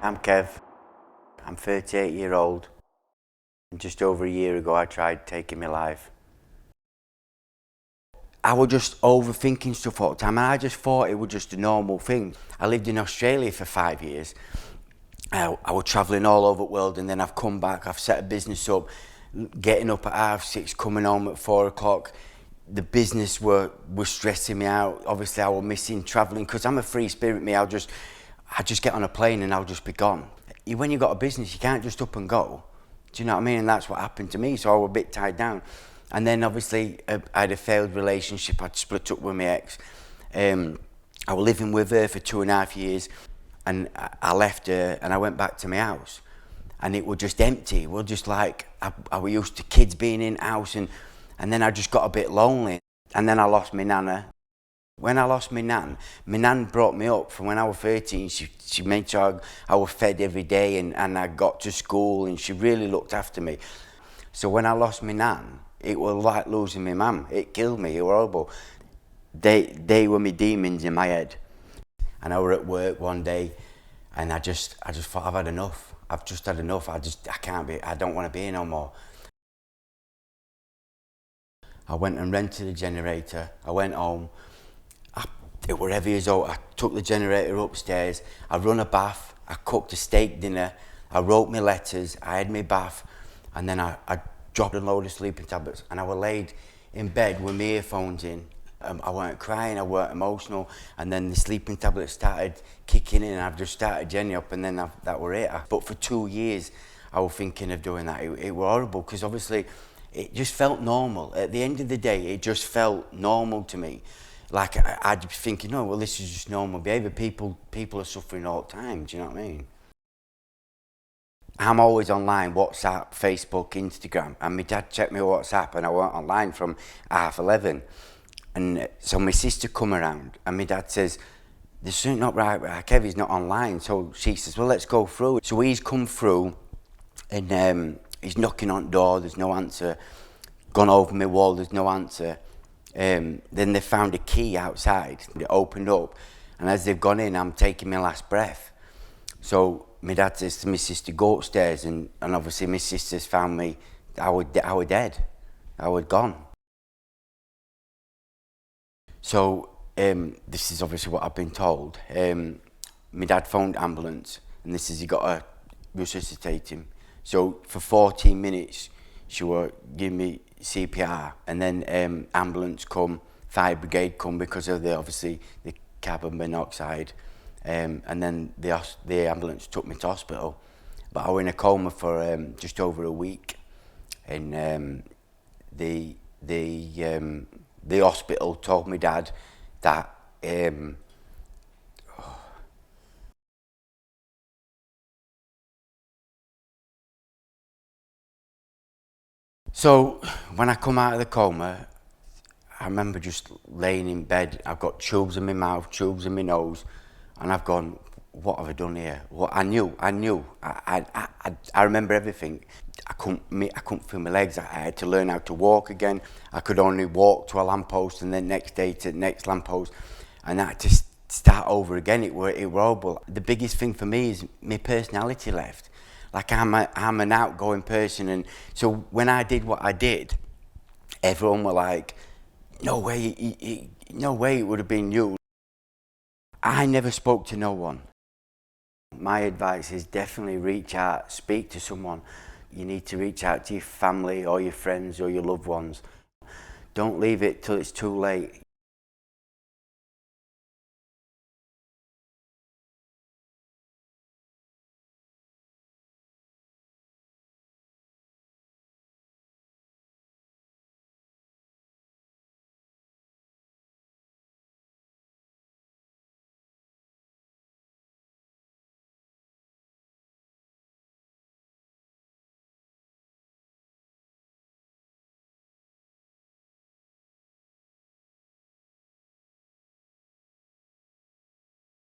I'm Kev. I'm 38-year-old. And just over a year ago, I tried taking my life. I was just overthinking stuff all the time, and I just thought it was just a normal thing. I lived in Australia for 5 years. I was travelling all over the world, and then I've come back. I've set a business up, getting up at 6:30, coming home at 4 o'clock. The business was stressing me out. Obviously, I was missing travelling because I'm a free spirit. I just get on a plane and I'll just be gone. When you've got a business, you can't just up and go. Do you know what I mean? And that's what happened to me. So I was a bit tied down. And then obviously I had a failed relationship. I'd split up with my ex. I was living with her for 2.5 years, and I left her and I went back to my house. And it was just empty. It was just like, I was used to kids being in house, and then I just got a bit lonely. And then I lost my nana. When I lost my nan brought me up from when I was 13. She made sure I was fed every day, and I got to school, and she really looked after me. So when I lost my nan, it was like losing my mum. It killed me. It was horrible. They were my demons in my head. And I was at work one day, and I just thought, I've had enough. I've just had enough. I can't be. I don't want to be here no more. I went and rented a generator. I went home. It was heavy as all. I took the generator upstairs. I run a bath. I cooked a steak dinner. I wrote my letters. I had my bath, and then I dropped a load of sleeping tablets, and I was laid in bed with my earphones in. I weren't crying. I weren't emotional, and then the sleeping tablets started kicking in, and I've just started Jenny up, and then that were it. But for 2 years, I was thinking of doing that. It was horrible because obviously, it just felt normal. At the end of the day, it just felt normal to me. Like I'd be thinking, oh, well, this is just normal behaviour. People are suffering all the time. Do you know what I mean? I'm always online, WhatsApp, Facebook, Instagram. And my dad checked my WhatsApp, and I went online from 11:30. And so my sister come around, and my dad says, there's something not right with Kevy's not online. So she says, well, let's go through. So he's come through, and he's knocking on the door, there's no answer. Gone over my wall, there's no answer. Then they found a key outside. It opened up, and as they've gone in, I'm taking my last breath. So my dad says to my sister, go upstairs, and obviously my sister's found me. I was dead. I was gone. So this is obviously what I've been told. My dad phoned ambulance, and this is he got to resuscitate him. So for 14 minutes, she were giving me CPR, and then ambulance come, fire brigade come because of obviously the carbon monoxide, and then the ambulance took me to hospital. But I was in a coma for just over a week, and the hospital told my dad that So when I come out of the coma, I remember just laying in bed. I've got tubes in my mouth, tubes in my nose, and I've gone, what have I done here? What I knew. I remember everything. I couldn't feel my legs. I had to learn how to walk again. I could only walk to a lamppost, and then next day to the next lamppost, and I had to start over again. It were horrible. The biggest thing for me is my personality left. Like I'm an outgoing person, and so when I did what I did, everyone were like, no way, no way it would have been you. I never spoke to no one. My advice is definitely reach out, speak to someone. You need to reach out to your family or your friends or your loved ones. Don't leave it till it's too late.